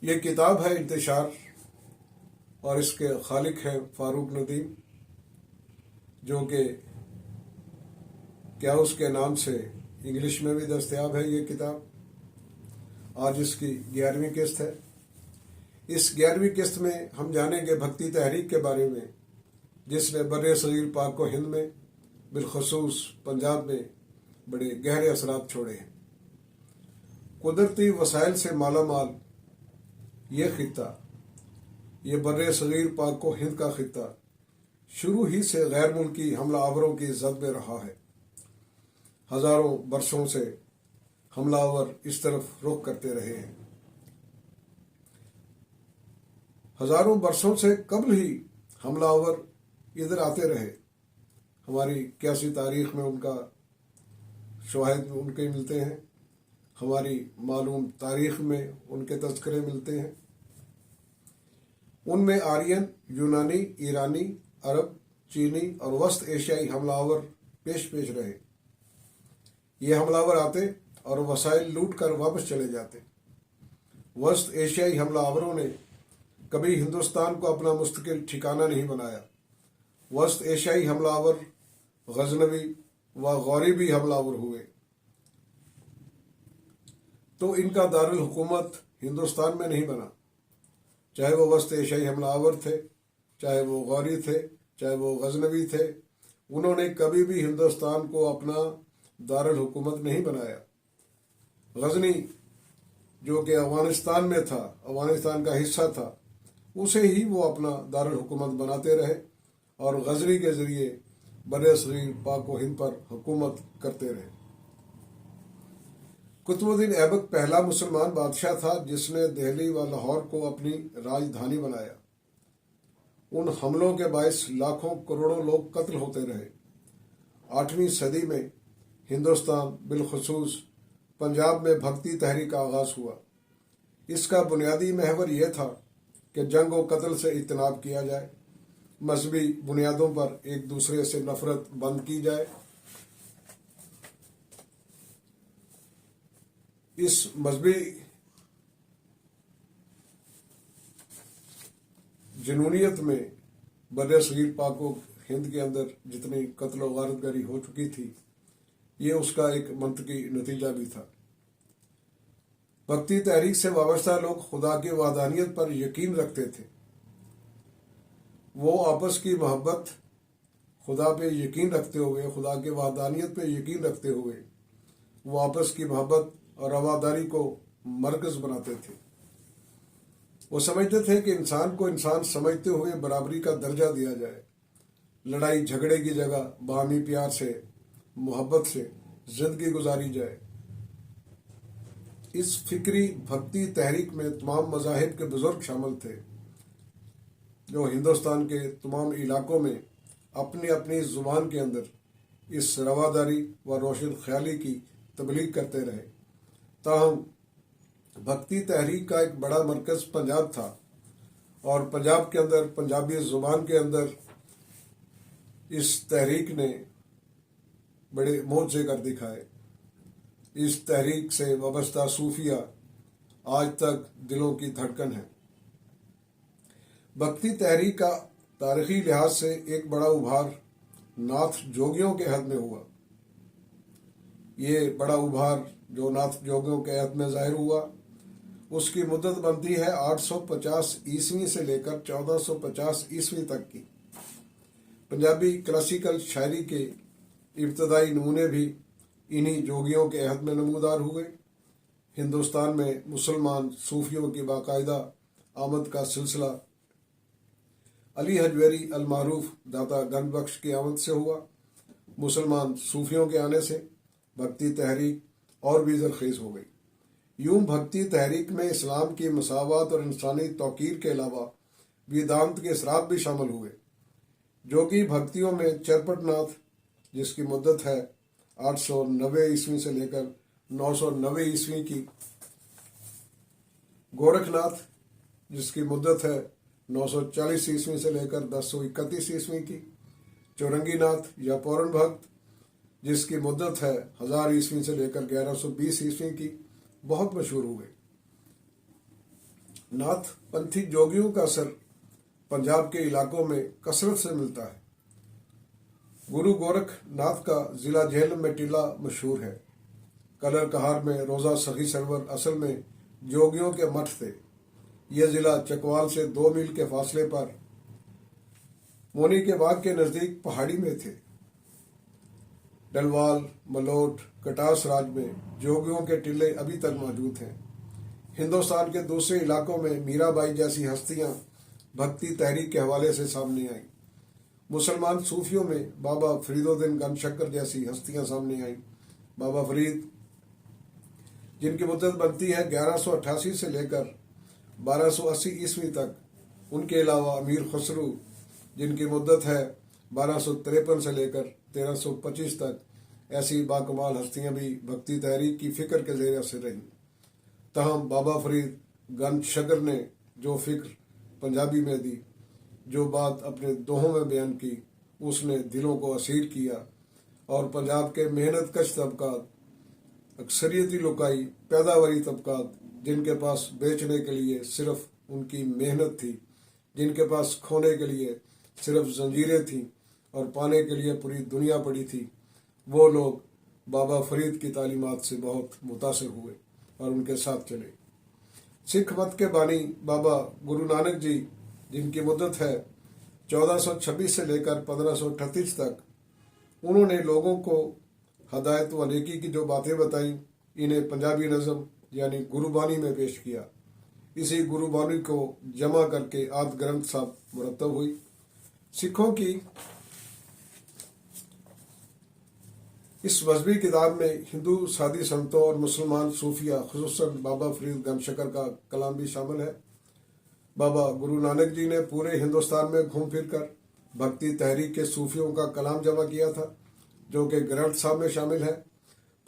یہ کتاب ہے انتشار، اور اس کے خالق ہیں فاروق ندیم، جو کہ کیا اس کے نام سے انگلش میں بھی دستیاب ہے یہ کتاب۔ آج اس کی 11ویں قسط ہے۔ اس 11ویں قسط میں ہم جانیں گے بھکتی تحریک کے بارے میں، جس نے بر صغیر پاک و ہند میں بالخصوص پنجاب میں بڑے گہرے اثرات چھوڑے ہیں۔ قدرتی وسائل سے مالا مال یہ خطہ، یہ بر صغیر پاک و ہند کا خطہ شروع ہی سے غیر ملکی حملہ آوروں کی زد میں رہا ہے۔ ہزاروں برسوں سے حملہ آور اس طرف رخ کرتے رہے ہیں۔ ہزاروں برسوں سے قبل ہی حملہ آور ادھر آتے رہے۔ ہماری 81 تاریخ میں ان کا شواہد ان کے ملتے ہیں، ہماری معلوم تاریخ میں ان کے تذکرے ملتے ہیں۔ ان میں آرین، یونانی، ایرانی، عرب، چینی اور وسط ایشیائی حملہ آور پیش رہے۔ یہ حملہ آور آتے اور وسائل لوٹ کر واپس چلے جاتے۔ وسط ایشیائی حملہ آوروں نے کبھی ہندوستان کو اپنا مستقل ٹھکانہ نہیں بنایا۔ وسط ایشیائی حملہ آور غزنوی و غوریبی حملہ آور ہوئے تو ان کا دارالحکومت ہندوستان میں نہیں بنا، چاہے وہ وسط ایشیائی حملہ آور تھے، چاہے وہ غوری تھے، چاہے وہ غزنوی تھے، انہوں نے کبھی بھی ہندوستان کو اپنا دارالحکومت نہیں بنایا۔ غزنی جو کہ افغانستان میں تھا، افغانستان کا حصہ تھا، اسے ہی وہ اپنا دارالحکومت بناتے رہے اور غزنی کے ذریعے بر صغیر پاک و ہند پر حکومت کرتے رہے۔ قطب الدین ایبک پہلا مسلمان بادشاہ تھا جس نے دہلی و لاہور کو اپنی راجدھانی بنایا۔ ان حملوں کے باعث لاکھوں کروڑوں لوگ قتل ہوتے رہے۔ 8ویں صدی میں ہندوستان بالخصوص پنجاب میں بھکتی تحریک کا آغاز ہوا۔ اس کا بنیادی محور یہ تھا کہ جنگ و قتل سے اجتناب کیا جائے، مذہبی بنیادوں پر ایک دوسرے سے نفرت بند کی جائے۔ اس مذہبی جنونیت میں بر صغیر پاک و ہند کے اندر جتنی قتل و غارت گری ہو چکی تھی، یہ اس کا ایک منطقی نتیجہ بھی تھا۔ بھکتی تحریک سے وابستہ لوگ خدا کی وحدانیت پر یقین رکھتے تھے۔ وہ آپس کی محبت، خدا پہ یقین رکھتے ہوئے، خدا کی وحدانیت پہ یقین رکھتے ہوئے، وہ آپس کی محبت اور رواداری کو مرکز بناتے تھے۔ وہ سمجھتے تھے کہ انسان کو انسان سمجھتے ہوئے برابری کا درجہ دیا جائے، لڑائی جھگڑے کی جگہ باہمی پیار سے، محبت سے زندگی گزاری جائے۔ اس فکری بھکتی تحریک میں تمام مذاہب کے بزرگ شامل تھے، جو ہندوستان کے تمام علاقوں میں اپنی اپنی زبان کے اندر اس رواداری و روشن خیالی کی تبلیغ کرتے رہے۔ تاہم بھکتی تحریک کا ایک بڑا مرکز پنجاب تھا، اور پنجاب کے اندر پنجابی زبان کے اندر اس تحریک نے بڑے معجزے کر دکھائے۔ اس تحریک سے وابستہ صوفیہ آج تک دلوں کی دھڑکن ہے۔ بھکتی تحریک کا تاریخی لحاظ سے ایک بڑا ابھار ناتھ جوگیوں کے عہد میں ہوا۔ یہ بڑا ابھار جو ناتھ جوگیوں کے عہد میں ظاہر ہوا، اس کی مدت بنتی ہے 850 عیسوی سے لے کر 1450 عیسوی تک کی۔ پنجابی کلاسیکل شاعری کے ابتدائی نمونے بھی انہی جوگیوں کے عہد میں نمودار ہوئے۔ ہندوستان میں مسلمان صوفیوں کی باقاعدہ آمد کا سلسلہ علی حجویری المعروف داتا گنج بخش کی آمد سے ہوا۔ مسلمان صوفیوں کے آنے سے بھکتی تحریک اور بھی زرخیز ہو گئی۔ یوں بھکتی تحریک میں اسلام کی مساوات اور انسانی توقیر کے علاوہ ویدانت کے اثرات بھی شامل ہوئے، جو کہ بھکتیوں میں چرپٹ ناتھ، جس کی مدت ہے 890 عیسوی سے لے کر 990 عیسوی کی، گورکھ ناتھ جس کی مدت ہے 940 عیسوی سے لے کر 1031 عیسوی کی، چورنگی ناتھ یا پورن بھکت جس کی مدت ہے 1000 عیسوی سے لے کر 1120 عیسوی کی، بہت مشہور ہوئے۔ नाथ पंथी जोगियों का असर पंजाब के इलाकों में कसरत से मिलता है। गुरु गोरखनाथ का जिला झेलम में टीला मशहूर है। कलर कहार में रोजा सखी सरवर असल में जोगियों के मठ थे। यह जिला चकवाल से 2 मील के फासले पर मोनी के बाग के नजदीक पहाड़ी में थे। डलवाल, मलोट, कटास राज में जोगियों के टीले अभी तक मौजूद हैं। हिंदुस्तान के दूसरे इलाकों में मीराबाई जैसी हस्तियां भक्ति तहरीक के हवाले से सामने आई। मुसलमान सूफियों में बाबा फरीदुद्दीन गन शक्कर जैसी हस्तियां सामने आई। बाबा फरीद, जिनकी मुद्दत बनती है 1188 से लेकर 1280 ईस्वी तक। उनके अलावा अमीर खुसरू, जिनकी मुद्दत है 1253 से लेकर 1325 तक। ऐसी बाकमाल हस्तियां भी भक्ति तहरीक की फिक्र के ज़रिए से रहीं। तहम बाबा फरीद गन शक्कर ने जो फिक्र पंजाबी में दी, जो बात अपने दोहों में बयान की, उसने दिलों को असीर किया और पंजाब के मेहनत कश तबकात, अक्सरियती लुकाई पैदावारी तबकात, जिनके पास बेचने के लिए सिर्फ उनकी मेहनत थी, जिनके पास खोने के लिए सिर्फ जंजीरें थीं और पाने के लिए पूरी दुनिया पड़ी थी, वो लोग बाबा फरीद की तालीमात से बहुत मुतासिर हुए और उनके साथ चले। सिख मत के बानी बाबा गुरु नानक जी, जिनकी मुद्दत है 1426 से लेकर 1538 तक, उन्होंने लोगों को हदायत व नेकी की जो बातें बताई, इन्हें पंजाबी नज़म यानी गुरुबानी में पेश किया। इसी गुरुबानी को जमा करके आद ग्रंथ साहब मुरतब हुई। सिखों की इस मजहबी किताब में हिंदू सादी संतों और मुसलमान सूफिया, खुसूसन बाबा फरीद गन शक्कर का कलाम भी शामिल है। बाबा गुरु नानक जी ने पूरे हिंदुस्तान में घूम फिर कर भक्ति तहरीक के सूफियों का कलाम जमा किया था, जो कि ग्रंथ साहब में शामिल है।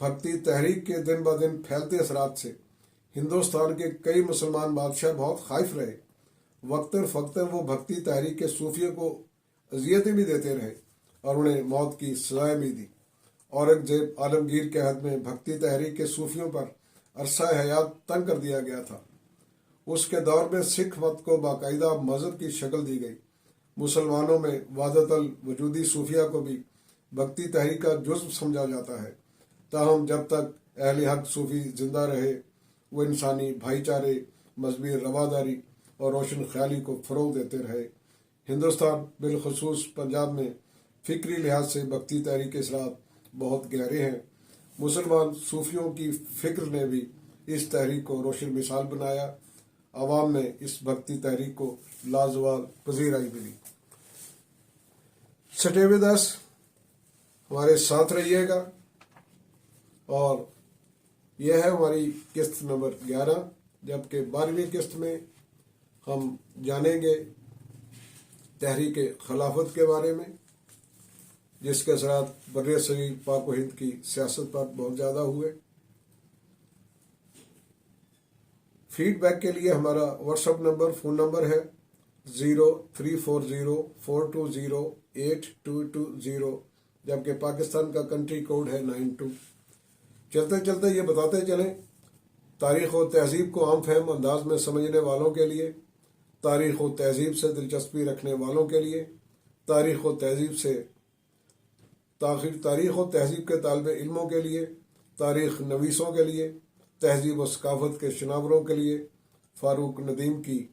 भक्ति तहरीक के दिन ब दिन फैलते असरात से हिंदुस्तान के कई मुसलमान बादशाह बहुत खाइफ रहे। वक्तन फ़क्तन वो भक्ति तहरीक के सूफियों को अजियतें भी देते रहे और उन्हें मौत की सजाएं भी दी। औरंगजेब आलमगीर के हद में भक्ति तहरीक के सूफियों पर अरसा हयात तंग कर दिया गया था। उसके दौर में सिख मत को बाकायदा मजहब की शक्ल दी गई। मुसलमानों में वादतल वजूदी सूफिया को भी भक्ति तहरीक का जुज़्व समझा जाता है। ताहम जब तक अहले हक सूफी जिंदा रहे, वो इंसानी भाईचारे, मजहबी रवादारी और रोशन ख्याली को फ़रोग़ देते रहे। हिंदुस्तान बिलखसूस पंजाब में फ़िक्री लिहाज से भक्ति तहरीक के असरात बहुत गहरे हैं। मुसलमान सूफियों की फ़िक्र ने भी इस तहरीक को रोशन मिसाल बनाया। आवाम में इस भक्ति तहरीक को लाजवाब पजीराई मिली। सटेवे दास, हमारे साथ रहिएगा। और यह है हमारी किस्त नंबर 11, जबकि 12वीं किस्त में हम जानेंगे तहरीक खिलाफत के बारे में, जिसके असरात बर्रे सगीर पाक व हिंद की सियासत पर बहुत ज़्यादा हुए। फीडबैक के लिए हमारा व्हाट्सएप नंबर, फ़ोन नंबर है 0340420822, जबकि पाकिस्तान का कंट्री कोड है 92। चलते चलते ये बताते चलें, तारीख़ व तहज़ीब को आम फहम अंदाज में समझने वालों के लिए, तारीख़ व तहज़ीब से दिलचस्पी रखने वालों के लिए, तारीख़ व तहज़ीब के तालिब इल्मों के लिए, तारीख़ नवीसों के लिए, तहज़ीब व सकाफ़त के शनावरों के लिए फ़ारूक नदीम की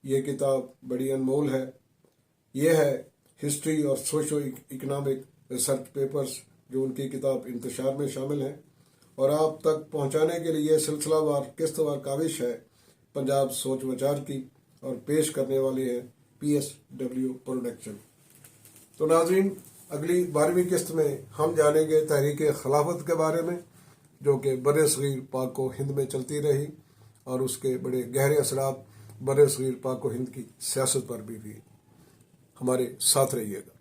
ये किताब बड़ी अनमोल है। यह है हिस्ट्री और सोशो इकनॉमिक रिसर्च पेपर्स, जो उनकी किताब इंतशार में शामिल हैं और आप तक पहुंचाने के लिए सिलसिलावार किस्तवार काविश है पंजाब सोच विचार की, और पेश करने वाले हैं PSW प्रोडक्शन। तो नाज़रीन, अगली 12वीं किस्त में हम जानेंगे तहरीक खिलाफत के बारे में, जो कि बर्रे सगीर पाक व हिंद में चलती रही और उसके बड़े गहरे असरात बर्रे सगीर पाक व हिंद की सियासत पर भी हमारे साथ रहिएगा।